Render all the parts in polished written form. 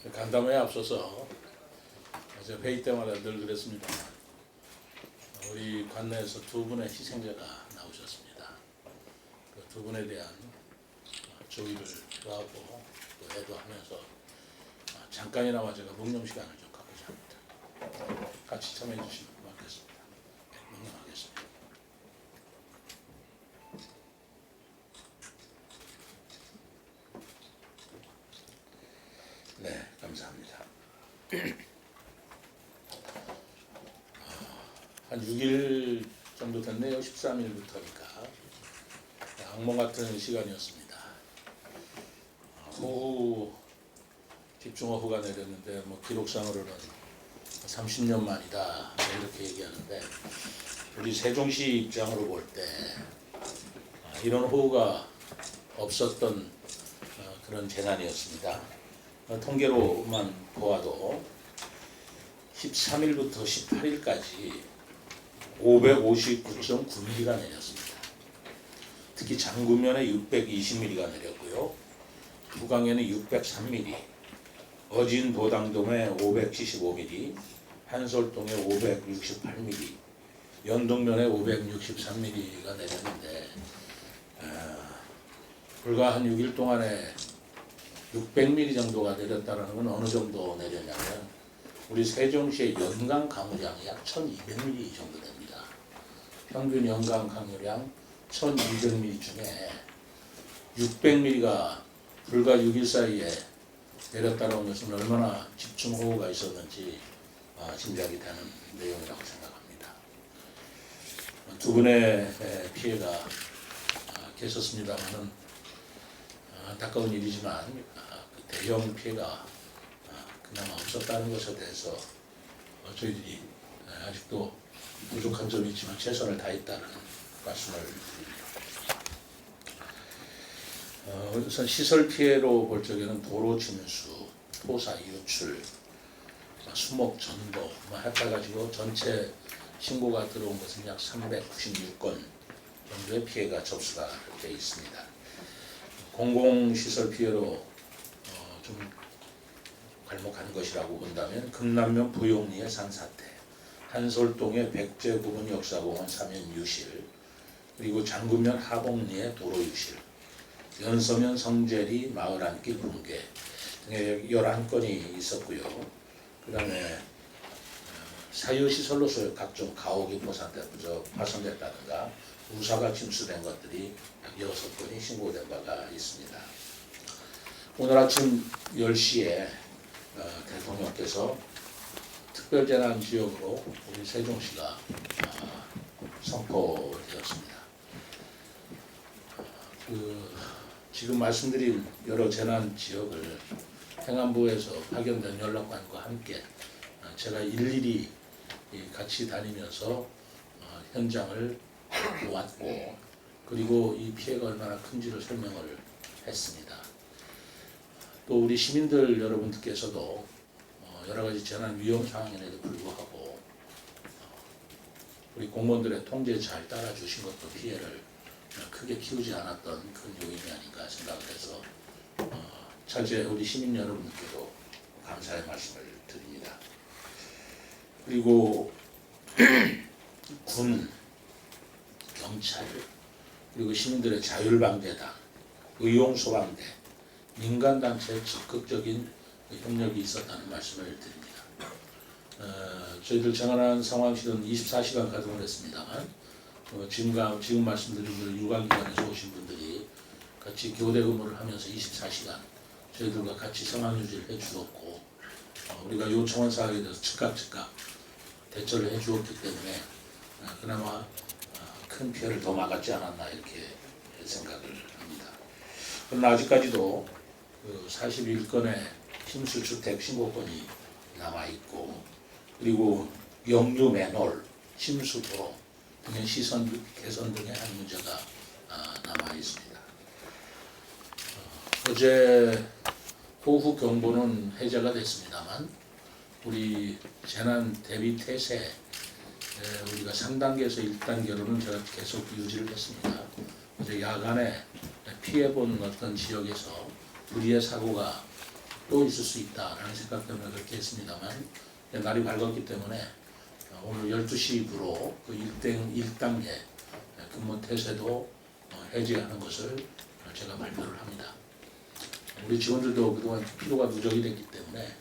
간담회에 앞서서 제가 회의 때마다 늘 그랬습니다. 우리 관내에서 두 분의 희생자가 나오셨습니다. 그 두 분에 대한 조의를 표하고 또 애도하면서 잠깐이나마 제가 묵념 시간을 좀 갖고자 합니다. 같이 참여해 주시면 고맙겠습니다. 묵념하겠습니다. 네, 감사합니다. 한 6일 정도 됐네요. 13일부터니까 악몽 같은 시간이었습니다. 호우, 집중호우가 내렸는데 기록상으로는 30년 만이다 이렇게 얘기하는데, 우리 세종시 입장으로 볼 때 이런 호우가 없었던 그런 재난이었습니다. 통계로만 보아도 13일부터 18일까지 559.9mm가 내렸습니다. 특히 장구면에 620mm가 내렸고요. 부강에는 603mm, 어진 도당동에 575mm, 한솔동에 568mm, 연동면에 563mm가 내렸는데, 불과 한 6일 동안에 600mm 정도가 내렸다는 건 어느 정도 내렸냐면, 우리 세종시의 연간 강우량이 약 1200mm 정도 됩니다. 평균 연간 강우량 1200mm 중에 600mm가 불과 6일 사이에 내렸다는 것은 얼마나 집중호우가 있었는지 짐작이 되는 내용이라고 생각합니다. 두 분의 피해가 계셨습니다만 안타까운 일이지만 그 대형 피해가 그나마 없었다는 것에 대해서 저희들이 아직도 부족한 점이 있지만 최선을 다했다는 말씀을 드립니다. 우선 시설 피해로 볼 적에는 도로 침수, 토사 유출, 수목 전복 해가지고 전체 신고가 들어온 것은 약 396건 정도의 피해가 접수가 되어 있습니다. 공공시설 피해로 좀 갈목한 것이라고 본다면, 금남면 부용리의 산사태, 한솔동의 백제구분 역사공원 사면 유실, 그리고 장구면 하봉리의 도로 유실, 연서면 성재리 마을 안길 붕괴 등의 11건이 있었고요. 그 다음에 사유시설로서 각종 가옥이 파손됐다든가 우사가 침수된 것들이 약 6건이 신고된 바가 있습니다. 오늘 아침 10시에 대통령께서 특별재난지역으로 우리 세종시가 선포되었습니다. 지금 말씀드린 여러 재난지역을 행안부에서 파견된 연락관과 함께 제가 일일이 같이 다니면서 현장을 보았고, 그리고 이 피해가 얼마나 큰지를 설명을 했습니다. 또 우리 시민들 여러분들께서도 여러 가지 재난 위험 상황에도 불구하고 우리 공무원들의 통제 잘 따라주신 것도 피해를 크게 키우지 않았던 큰 요인이 아닌가 생각을 해서 차제 우리 시민 여러분들께도 감사의 말씀을 드립니다. 그리고 군, 경찰, 그리고 시민들의 자율방재단, 의용소방대, 민간단체의 적극적인 협력이 있었다는 말씀을 드립니다. 저희들 정한한 상황실은 24시간 가동을 했습니다만, 지금 말씀드린 유관기관에서 오신 분들이 같이 교대 근무를 하면서 24시간 저희들과 같이 상황 유지를 해주었고, 우리가 요청한 사항에 대해서 즉각 대처를 해주었기 때문에 그나마 큰 피해를 더 막았지 않았나 이렇게 생각을 합니다. 그러나 아직까지도 41건의 침수주택 신고건이 남아있고, 그리고 역류 맨홀, 침수도로 등의 시설 개선 등의 한 문제가 남아있습니다. 어제 호우 경보는 해제가 됐습니다만, 우리 재난 대비 태세 우리가 3단계에서 1단계로는 제가 계속 유지를 했습니다. 어제 야간에 피해본 어떤 지역에서 불의의 사고가 또 있을 수 있다라는 생각 때문에 그렇게 했습니다만 날이 밝았기 때문에 오늘 12시부로 그 1단계 근무 태세도 해제하는 것을 제가 발표를 합니다. 우리 직원들도 그동안 피로가 누적이 됐기 때문에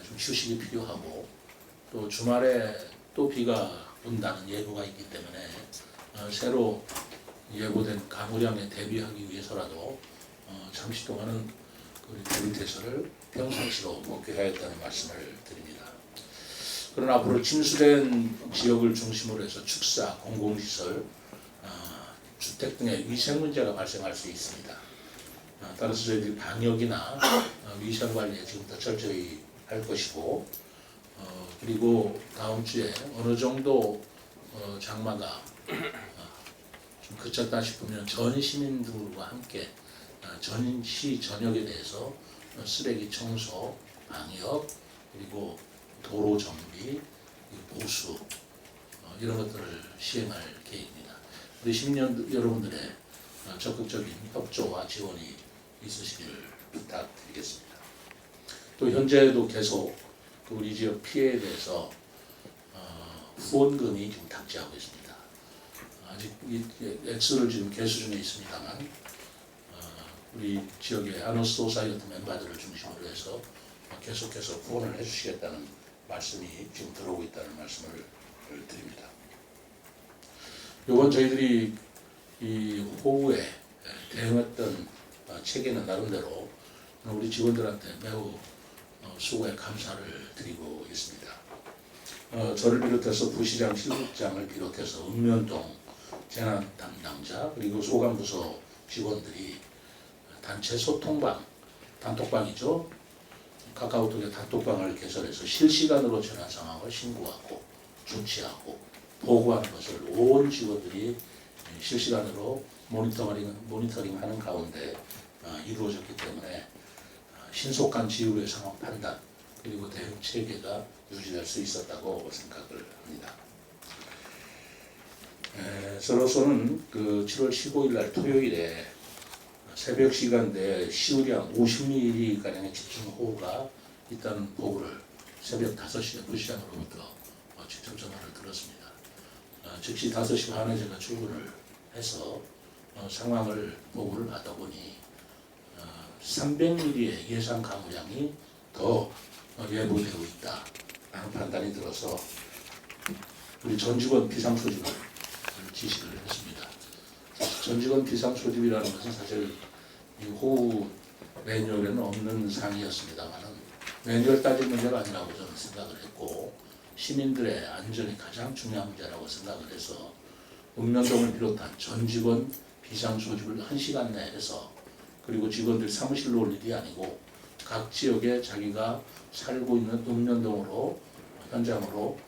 좀 휴식이 필요하고 또 주말에 또 비가 온다는 예보가 있기 때문에 새로 예고된 강우량에 대비하기 위해서라도 잠시 동안은 우리 대비 태세를 평상시로 목표해야겠다는 말씀을 드립니다. 그러나 앞으로 침수된 지역을 중심으로 해서 축사, 공공시설, 주택 등의 위생 문제가 발생할 수 있습니다. 따라서 저희들이 방역이나 위생 관리에 지금부터 철저히 할 것이고 그리고 다음 주에 어느 정도 장마가 좀 그쳤다 싶으면 전 시민들과 함께 전시 전역에 대해서 쓰레기 청소, 방역 그리고 도로 정비, 보수 이런 것들을 시행할 계획입니다. 우리 시민 여러분들의 적극적인 협조와 지원이 있으시기를 부탁드리겠습니다. 또 현재도 계속 우리 지역 피해에 대해서 후원금이 지금 닥치하고 있습니다. 아직 이 액수를 지금 계수 중에 있습니다만 우리 지역의 아너소사이어티 멤버들을 중심으로 해서 계속해서 후원을 해주시겠다는 말씀이 지금 들어오고 있다는 말씀을 드립니다. 이번 저희들이 이 호우에 대응했던 체계는 나름대로 우리 직원들한테 매우 수고에 감사를 드리고 있습니다. 저를 비롯해서 부시장, 실국장을 비롯해서 읍면동 재난 담당자 그리고 소방부서 직원들이 단체 소통방, 단톡방이죠. 카카오톡의 단톡방을 개설해서 실시간으로 재난 상황을 신고하고 조치하고 보고하는 것을 온 직원들이 실시간으로 모니터링하는 가운데 이루어졌기 때문에 신속한 지휘의 상황 판단 그리고 대응 체계가 유지될 수 있었다고 생각을 합니다. 저로서는 그 7월 15일 날 토요일에 새벽 시간대에 시우량 50mm 가량의 집중호우가 있다는 보고를 새벽 5시에 부시장으로부터 직접 전화를 들었습니다. 즉시 5시 반에 제가 출근을 해서 상황을 보고를 받다 보니 300mm의 예상 강우량이 더 예보되고 있다라는 판단이 들어서 우리 전 직원 비상소집을 지시를 했습니다. 전 직원 비상소집이라는 것은 사실 이 호우 매뉴얼에는 없는 사항이었습니다만 매뉴얼 따질 문제가 아니라고 저는 생각을 했고 시민들의 안전이 가장 중요한 문제라고 생각을 해서 읍면동을 비롯한 전 직원 비상소집을 1시간 내에 해서 그리고 직원들 사무실로 올 일이 아니고 각 지역에 자기가 살고 있는 읍면동으로 현장으로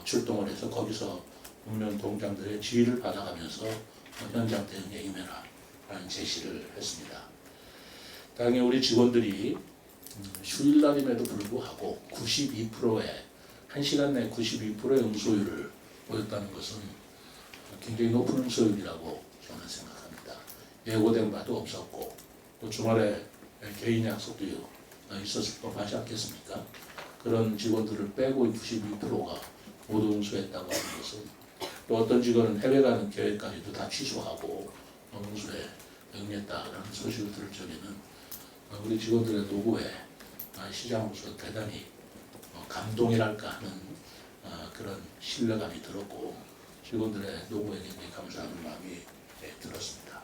출동을 해서 거기서 읍면동장들의 지휘를 받아가면서 현장 대응에 임해라라는 제시를 했습니다. 당연히 우리 직원들이 휴일날임에도 불구하고 92%의 1시간 내 92%의 응소율을 보였다는 것은 굉장히 높은 응소율이라고 저는 생각합니다. 예고된 바도 없었고 또 주말에 개인 약속도 있었을 법하지 않겠습니까? 그런 직원들을 빼고 92%가 모두 응수했다고 하는 것은 또 어떤 직원은 해외 가는 계획까지도 다 취소하고 응수에 응했다라는 소식을 들을 적에는 우리 직원들의 노고에 시장으로서 대단히 감동이랄까 하는 그런 신뢰감이 들었고 직원들의 노고에 굉장히 감사하는 마음이 들었습니다.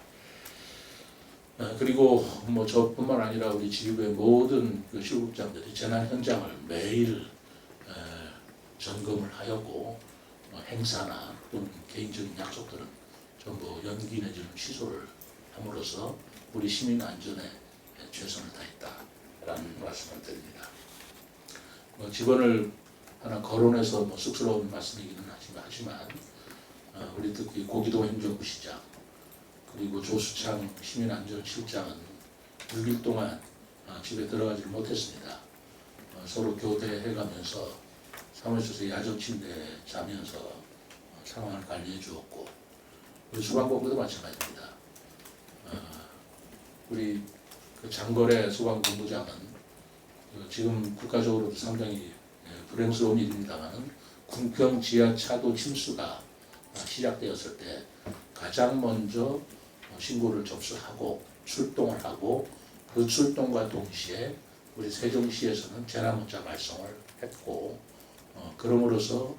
그리고 뭐 저뿐만 아니라 우리 지휘부의 모든 그 실국장들이 재난 현장을 매일 점검을 하였고 행사나 또는 개인적인 약속들은 전부 연기 내지는 취소를 함으로써 우리 시민 안전에 최선을 다했다라는 말씀을 드립니다. 직원을 하나 거론해서 쑥스러운 말씀이기는 하지만 우리 특히 고기도 행정부시장 그리고 조수창 시민안전실장은 6일 동안 집에 들어가지 못했습니다. 서로 교대해가면서 사무실에서 야전 침대에 자면서 상황을 관리해 주었고 우리 소방본부도 마찬가지입니다. 우리 그 장거래 소방본부장은 지금 국가적으로도 상당히 불행스러운 일입니다만은 궁평 지하차도 침수가 시작되었을 때 가장 먼저 신고를 접수하고 출동을 하고 그 출동과 동시에 우리 세종시에서는 재난문자 발송을 했고 그럼으로써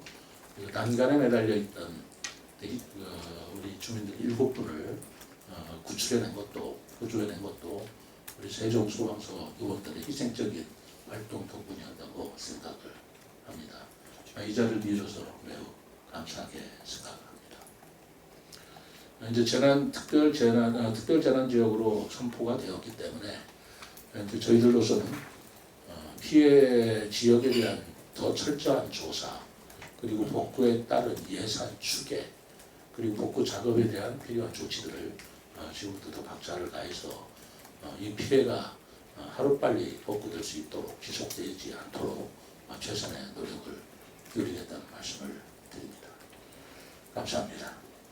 난간에 매달려 있던 우리 주민들 7분을 구출해낸 것도 구조해낸 것도 우리 세종소방서 요원들의 희생적인 활동 덕분이었다고 생각을 합니다. 이 자리를 빌어서 매우 감사하게 생각합니다. 이제 특별 재난 지역으로 선포가 되었기 때문에 이제 저희들로서는 피해 지역에 대한 더 철저한 조사 그리고 복구에 따른 예산 추계 그리고 복구 작업에 대한 필요한 조치들을 지금부터 더 박차를 가해서 이 피해가 하루빨리 복구될 수 있도록 지속되지 않도록 최선의 노력을 기울이겠다는 말씀을 드립니다. 감사합니다.